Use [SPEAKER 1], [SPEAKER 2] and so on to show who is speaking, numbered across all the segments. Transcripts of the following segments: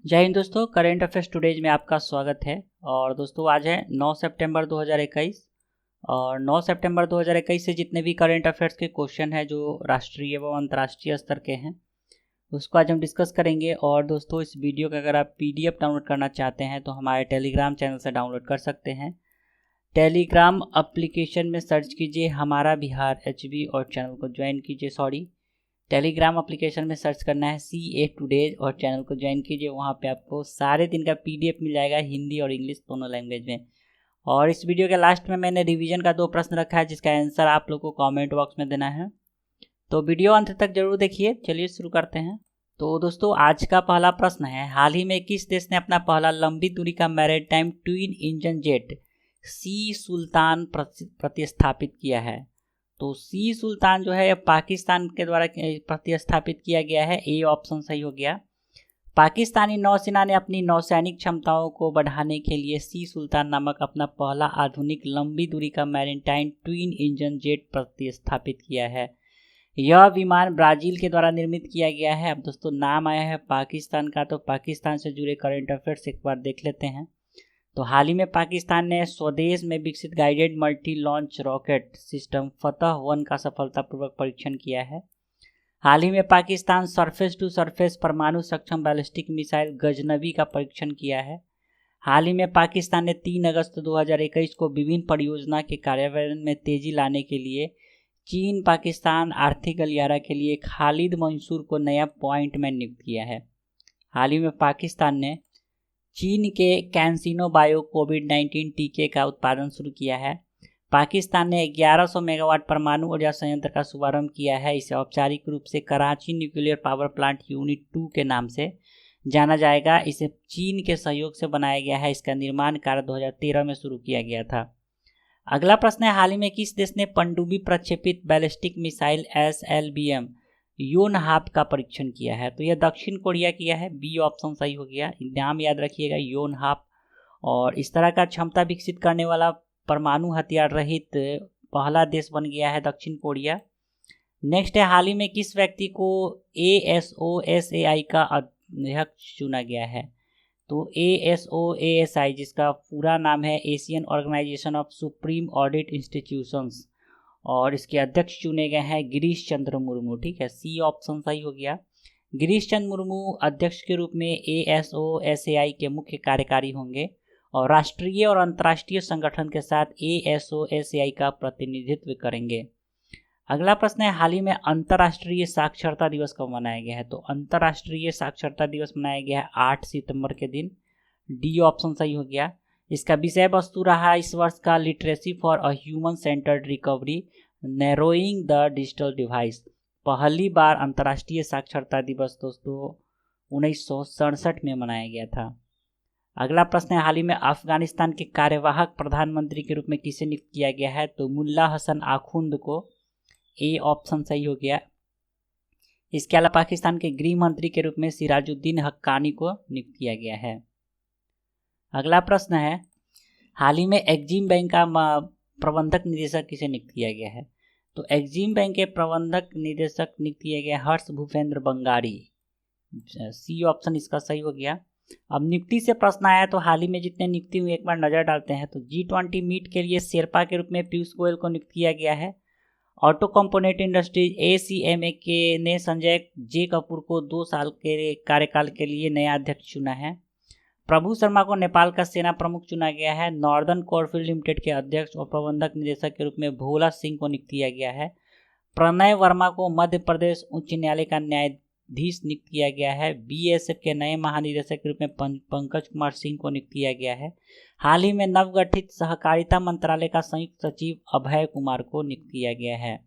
[SPEAKER 1] जय हिंद दोस्तों, current affairs today's में आपका स्वागत है। और दोस्तों आज है 9 सितंबर 2021 और 9 सितंबर 2021 से जितने भी करेंट अफेयर्स के क्वेश्चन हैं जो राष्ट्रीय एवं अंतर्राष्ट्रीय स्तर के हैं उसको आज हम डिस्कस करेंगे। और दोस्तों इस वीडियो का अगर आप पीडीएफ डाउनलोड करना चाहते हैं तो हमारे टेलीग्राम चैनल से डाउनलोड कर सकते हैं। टेलीग्राम एप्लीकेशन में सर्च कीजिए हमारा बिहार HB और चैनल को ज्वाइन कीजिए। टेलीग्राम एप्लीकेशन में सर्च करना है CA टुडेज और चैनल को ज्वाइन कीजिए। वहाँ पे आपको सारे दिन का PDF मिल जाएगा हिंदी और इंग्लिश दोनों लैंग्वेज में। और इस वीडियो के लास्ट में मैंने रिवीजन का 2 प्रश्न रखा है जिसका आंसर आप लोग को कमेंट बॉक्स में देना है, तो वीडियो अंत तक जरूर देखिए। चलिए शुरू करते हैं। तो दोस्तों आज का पहला प्रश्न है, हाल ही में किस देश ने अपना पहला लंबी दूरी का मैरीटाइम ट्विन इंजन जेट सी सुल्तान प्रतिस्थापित किया है? तो सी सुल्तान जो है पाकिस्तान के द्वारा प्रतिस्थापित किया गया है। ए ऑप्शन सही हो गया। पाकिस्तानी नौसेना ने अपनी नौसैनिक क्षमताओं को बढ़ाने के लिए सी सुल्तान नामक अपना पहला आधुनिक लंबी दूरी का मैरीटाइम ट्विन इंजन जेट प्रतिस्थापित किया है। यह विमान ब्राज़ील के द्वारा निर्मित किया गया है। अब दोस्तों नाम आया है पाकिस्तान का, तो पाकिस्तान से जुड़े करंट अफेयर्स एक बार देख लेते हैं। तो हाल ही में पाकिस्तान ने स्वदेश में विकसित guided multi launch rocket system Fatah one का सफलतापूर्वक परीक्षण किया है। हाल ही में पाकिस्तान सरफेस टू सरफेस परमाणु सक्षम बैलिस्टिक मिसाइल गजनवी का परीक्षण किया है। हाल ही में पाकिस्तान ने 3 अगस्त 2021 को विभिन्न परियोजना के कार्यान्वयन में तेजी लाने के लिए चीन पाकिस्तान आर्थिक गलियारा के लिए खालिद मंसूर को नया पॉइंट मैन नियुक्त किया है। हाल ही में पाकिस्तान ने चीन के कैंसिनो बायो कोविड-19 टीके का उत्पादन शुरू किया है। पाकिस्तान ने 1100 मेगावाट परमाणु ऊर्जा संयंत्र का शुभारंभ किया है। इसे औपचारिक रूप से Karachi nuclear power plant unit 2 के नाम से जाना जाएगा। इसे चीन के सहयोग से बनाया गया है। इसका निर्माण कार्य 2013 में शुरू किया गया था। अगला प्रश्न है, हाल ही में किस देश ने पनडुब्बी प्रक्षेपित बैलिस्टिक मिसाइल SLBM योनहाप का परीक्षण किया है? तो यह दक्षिण कोरिया किया है। बी ऑप्शन सही हो गया। नाम याद रखिएगा योनहाप। और इस तरह का क्षमता विकसित करने वाला परमाणु हथियार रहित पहला देश बन गया है दक्षिण कोरिया। नेक्स्ट है, हाल ही में किस व्यक्ति को ASOSAI का अध्यक्ष चुना गया है? तो ASOASI जिसका पूरा नाम है Asian organisation of supreme audit institutions, और इसके अध्यक्ष चुने गए हैं गिरीश चंद्र मुर्मू। ठीक है, सी ऑप्शन सही हो गया। गिरीश चंद्र मुर्मू अध्यक्ष के रूप में ASOSAI के मुख्य कार्यकारी होंगे और राष्ट्रीय और अंतर्राष्ट्रीय संगठन के साथ ASOSAI का प्रतिनिधित्व करेंगे। अगला प्रश्न है, हाल ही में अंतर्राष्ट्रीय साक्षरता दिवस कब मनाया गया है? तो अंतर्राष्ट्रीय साक्षरता दिवस मनाया गया है 8 सितंबर के दिन। डी ऑप्शन सही हो गया। इसका विषय वस्तु रहा इस वर्ष का literacy for a human centred recovery narrowing the digital device. पहली बार अंतर्राष्ट्रीय साक्षरता दिवस दोस्तों 1967 में मनाया गया था। अगला प्रश्न है, हाल ही में अफगानिस्तान के कार्यवाहक प्रधानमंत्री के रूप में किसे नियुक्त किया गया है? तो मुल्ला हसन आखुंद को। ए ऑप्शन सही हो गया। इसके अलावा पाकिस्तान के गृह मंत्री के रूप में सिराजुद्दीन हक्कानी को नियुक्त किया गया है। अगला प्रश्न है, हाल ही में एक्जिम बैंक का प्रबंधक निदेशक किसे नियुक्त किया गया है? तो एक्जिम बैंक के प्रबंधक निदेशक नियुक्त किए गए हर्ष भूपेंद्र बंगारी। सी ऑप्शन इसका सही हो गया। अब नियुक्ति से प्रश्न आया तो हाल ही में जितने नियुक्ति हुई एक बार नजर डालते हैं। तो G20 मीट के लिए शेरपा के रूप में पीयूष गोयल को नियुक्त किया गया है। ऑटो कंपोनेंट इंडस्ट्रीज ACMA के ने संजय जे कपूर को 2 साल के कार्यकाल के लिए नया अध्यक्ष चुना है। प्रभु शर्मा को नेपाल का सेना प्रमुख चुना गया है। नॉर्दर्न कोलफील्ड लिमिटेड के अध्यक्ष और प्रबंधक निदेशक के रूप में भोला सिंह को नियुक्त किया गया है। प्रणय वर्मा को मध्य प्रदेश उच्च न्यायालय का न्यायाधीश नियुक्त किया गया है। BSF के नए महानिदेशक के रूप में पंकज कुमार सिंह को नियुक्त किया गया है। हाल ही में नवगठित सहकारिता मंत्रालय का संयुक्त सचिव अभय कुमार को नियुक्त किया गया है।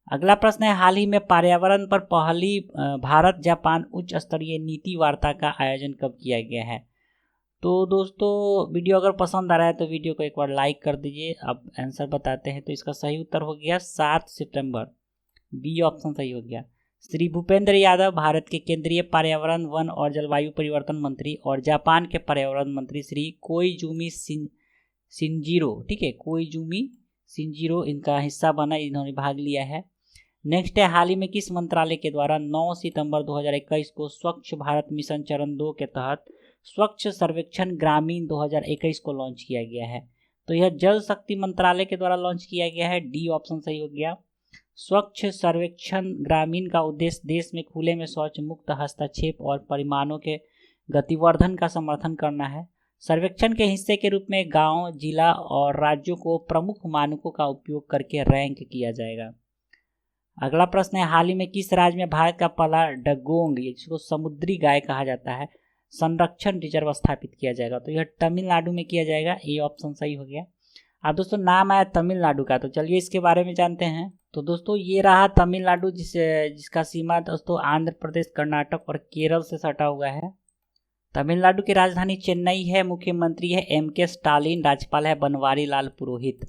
[SPEAKER 1] अगला प्रश्न है, हाल ही में पर्यावरण पर पहली भारत जापान उच्च स्तरीय नीति वार्ता का आयोजन कब किया गया है? तो दोस्तों वीडियो अगर पसंद आ रहा है तो वीडियो को एक बार लाइक कर दीजिए। अब आंसर बताते हैं। तो इसका सही उत्तर हो गया 7 सितंबर। बी ऑप्शन सही हो गया। श्री भूपेंद्र यादव भारत के केंद्रीय पर्यावरण वन और जलवायु परिवर्तन मंत्री और जापान के पर्यावरण मंत्री श्री कोइजुमी शिंजिरो, ठीक है, कोइजुमी शिंजिरो इनका हिस्सा बना, इन्होंने भाग लिया है। नेक्स्ट है, हाल ही में किस मंत्रालय के द्वारा 9 सितंबर 2021 को स्वच्छ भारत मिशन चरण 2 के तहत स्वच्छ सर्वेक्षण ग्रामीण 2021 को लॉन्च किया गया है? तो यह जल शक्ति मंत्रालय के द्वारा लॉन्च किया गया है, डी ऑप्शन सही हो गया। स्वच्छ सर्वेक्षण ग्रामीण का उद्देश्य देश में खुले में शौच मुक्त हस्तक्षेप और परिमाणों के गतिवर्धन का समर्थन करना है। सर्वेक्षण के हिस्से के रूप में गांव, जिला और राज्यों को प्रमुख मानकों का उपयोग करके रैंक किया जाएगा। अगला प्रश्न है, हाल ही में किस राज्य में भारत का पहला डगोंग, जिसको समुद्री गाय कहा जाता है, संरक्षण रिजर्व स्थापित किया जाएगा? तो यह तमिलनाडु में किया जाएगा, ए ऑप्शन सही हो गया। अब दोस्तों नाम आया तमिलनाडु का, तो चलिए इसके बारे में जानते हैं। तो दोस्तों ये रहा तमिलनाडु, जिसका सीमा दोस्तों आंध्र प्रदेश, कर्नाटक और केरल से सटा हुआ है। तमिलनाडु की राजधानी चेन्नई है, मुख्यमंत्री है एम.के. स्टालिन, राज्यपाल है बनवारी लाल पुरोहित।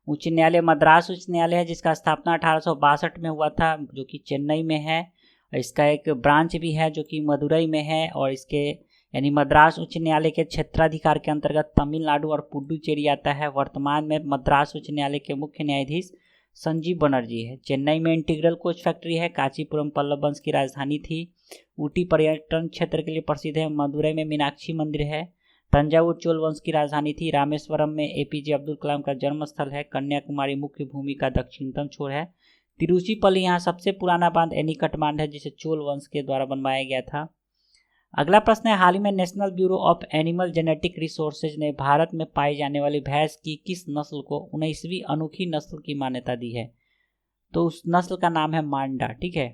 [SPEAKER 1] उच्च न्यायालय मद्रास उच्च न्यायालय है, जिसका स्थापना 1862 में हुआ था, जो कि चेन्नई में है। इसका एक ब्रांच भी है जो कि मदुरई में है, और इसके यानी मद्रास उच्च न्यायालय के क्षेत्राधिकार के अंतर्गत तमिलनाडु और पुडुचेरी आता है। वर्तमान में मद्रास उच्च न्यायालय के मुख्य न्यायाधीश संजीव बनर्जी है। चेन्नई में इंटीग्रल कोच फैक्ट्री है। कांचीपुरम पल्लव वंश की राजधानी थी। ऊटी पर्यटन क्षेत्र के लिए प्रसिद्ध है। मदुरई में मीनाक्षी मंदिर है। तंजावुर चोल वंश की राजधानी थी। रामेश्वरम में एपीजे अब्दुल कलाम का जन्मस्थल है। कन्याकुमारी मुख्य भूमि का दक्षिणतम छोर है। तिरुचिपल्ली यहाँ सबसे पुराना बांध एनीकट बांध है, जिसे चोल वंश के द्वारा बनवाया गया था। अगला प्रश्न है, हाल ही में national bureau of animal genetic resources ने भारत में पाई जाने वाली भैंस की किस नस्ल को 19वीं अनोखी नस्ल की मान्यता दी है? तो उस नस्ल का नाम है मांडा। ठीक है,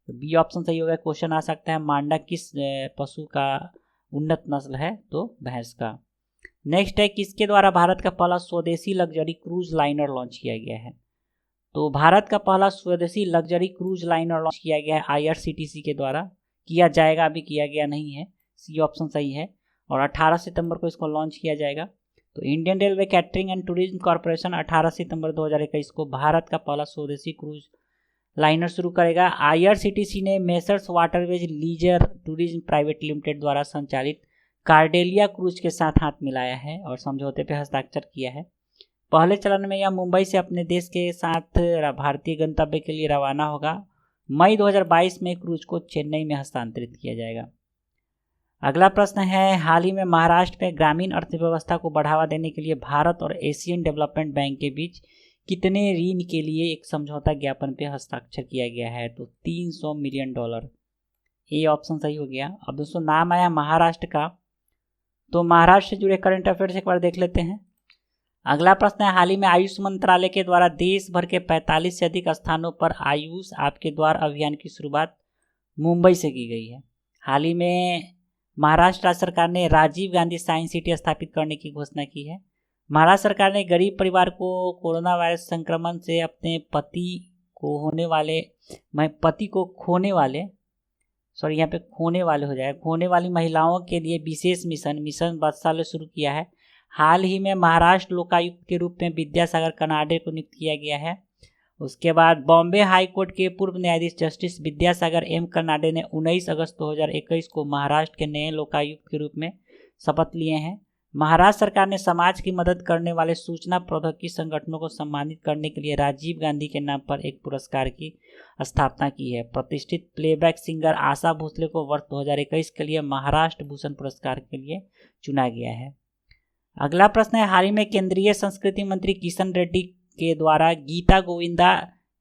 [SPEAKER 1] तो बी ऑप्शन सही होगा। क्वेश्चन आ सकता है मांडा किस पशु का उन्नत नस्ल है? तो भैंस का। नेक्स्ट है, किसके द्वारा भारत का पहला स्वदेशी लग्जरी क्रूज लाइनर लॉन्च किया गया है? तो भारत का पहला स्वदेशी लग्जरी क्रूज लाइनर लॉन्च किया गया है IRCTC के द्वारा। किया जाएगा, अभी किया गया नहीं है, सी ऑप्शन सही है। और 18 सितंबर को इसको लॉन्च किया जाएगा। तो Indian railway catering and tourism corporation 18 सितंबर 2021 को भारत का पहला स्वदेशी क्रूज लाइनर शुरू करेगा। IRCTC ने messrs waterways leisure tourism private limited द्वारा संचालित कार्डेलिया क्रूज के साथ हाथ मिलाया है और समझौते पर हस्ताक्षर किया है। पहले चरण में यह मुंबई से अपने देश के साथ भारतीय गंतव्य के लिए रवाना होगा। मई 2022 में क्रूज को चेन्नई में हस्तांतरित किया जाएगा। अगला प्रश्न है, हाल ही में महाराष्ट्र में ग्रामीण अर्थव्यवस्था को बढ़ावा देने के लिए भारत और एशियन डेवलपमेंट बैंक के बीच कितने ऋण के लिए एक समझौता ज्ञापन पर हस्ताक्षर किया गया है? तो $300 मिलियन, ए ऑप्शन सही हो गया। अब दोस्तों नाम आया महाराष्ट्र का, तो महाराष्ट्र से जुड़े करंट अफेयर्स एक बार देख लेते हैं। अगला प्रश्न है, हाल ही में आयुष मंत्रालय के द्वारा देश भर के 45 से अधिक स्थानों पर आयुष आपके द्वार अभियान की शुरुआत मुंबई से की गई है। हाल ही में महाराष्ट्र राज्य सरकार ने राजीव गांधी साइंस सिटी स्थापित करने की घोषणा की है। महाराष्ट्र सरकार ने गरीब परिवार को कोरोना वायरस संक्रमण से अपने पति को खोने वाली महिलाओं के लिए विशेष मिशन वत्सल्य शुरू किया है। हाल ही में महाराष्ट्र लोकायुक्त के रूप में विद्यासागर कनाडे को नियुक्त किया गया है। उसके बाद बॉम्बे हाई कोर्ट के पूर्व न्यायाधीश जस्टिस विद्यासागर एम कनाडे ने 19 अगस्त 2021 को महाराष्ट्र के नए लोकायुक्त के रूप में शपथ लिए हैं। महाराष्ट्र सरकार ने समाज की मदद करने वाले सूचना प्रौद्योगिकी संगठनों को सम्मानित करने के लिए राजीव गांधी के नाम पर एक पुरस्कार की स्थापना की है। प्रतिष्ठित प्लेबैक सिंगर आशा भोसले को वर्ष 2021 के लिए महाराष्ट्र भूषण पुरस्कार के लिए चुना गया है। अगला प्रश्न है, हाल ही में केंद्रीय संस्कृति मंत्री किशन रेड्डी के द्वारा गीता गोविंदा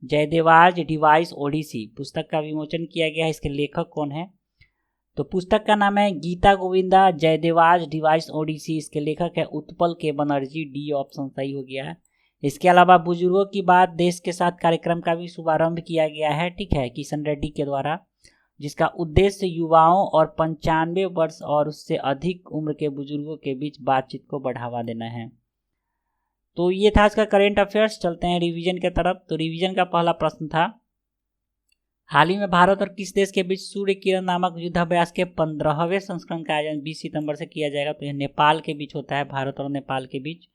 [SPEAKER 1] जयदेवाज डिवाइस ओडिसी पुस्तक का विमोचन किया गया है। इसके लेखक कौन है? तो पुस्तक का नाम है गीता गोविंदा जयदेवाज डिवाइस ओडिसी। इसके लेखक है उत्पल के बनर्जी, डी ऑप्शन सही हो गया है। इसके अलावा बुजुर्गों की बात देश के साथ कार्यक्रम का भी शुभारंभ किया गया है, ठीक है, किशन रेड्डी के द्वारा, जिसका उद्देश्य युवाओं और 95 वर्ष और उससे अधिक उम्र के बुजुर्गों के बीच बातचीत को बढ़ावा देना है। तो ये था आज का करेंट अफेयर्स। चलते हैं रिवीजन के तरफ। तो रिवीजन का पहला प्रश्न था, हाल ही में भारत और किस देश के बीच सूर्य किरण नामक युद्धाभ्यास के 15वें संस्करण का आयोजन 20 सितंबर से किया जाएगा? तो यह नेपाल के बीच होता है, भारत और नेपाल के बीच,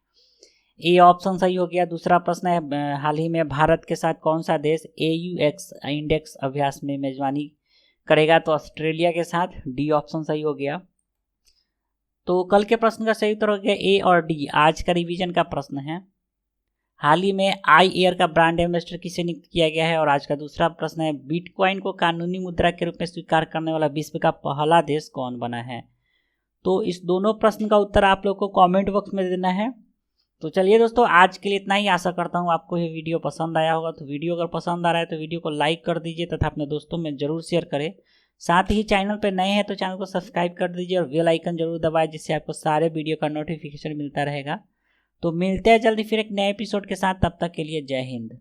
[SPEAKER 1] ए ऑप्शन सही हो गया। दूसरा प्रश्न है, हाल ही में भारत के साथ कौन सा देश AUX इंडेक्स अभ्यास में मेजबानी करेगा? तो ऑस्ट्रेलिया के साथ, डी ऑप्शन सही हो गया। तो कल के प्रश्न का सही उत्तर हो गया ए और डी। आज का रिवीजन का प्रश्न है, हाल ही में आई एयर का ब्रांड एम्बेसडर किसे नियुक्त किया गया है। और आज का दूसरा प्रश्न है, बिटकॉइन को कानूनी मुद्रा के रूप में स्वीकार करने वाला विश्व का पहला देश कौन बना है। तो इस दोनों प्रश्न का उत्तर आप लोग को कमेंट बॉक्स में देना है। तो चलिए दोस्तों, आज के लिए इतना ही। आशा करता हूँ आपको ये वीडियो पसंद आया होगा। तो वीडियो अगर पसंद आ रहा है तो वीडियो को लाइक कर दीजिए तथा अपने दोस्तों में जरूर शेयर करें। साथ ही चैनल पर नए हैं तो चैनल को सब्सक्राइब कर दीजिए और बेल आइकन जरूर दबाएं, जिससे आपको सारे वीडियो का नोटिफिकेशन मिलता रहेगा। तो मिलते हैं जल्दी फिर एक नए एपिसोड के साथ। तब तक के लिए जय हिंद।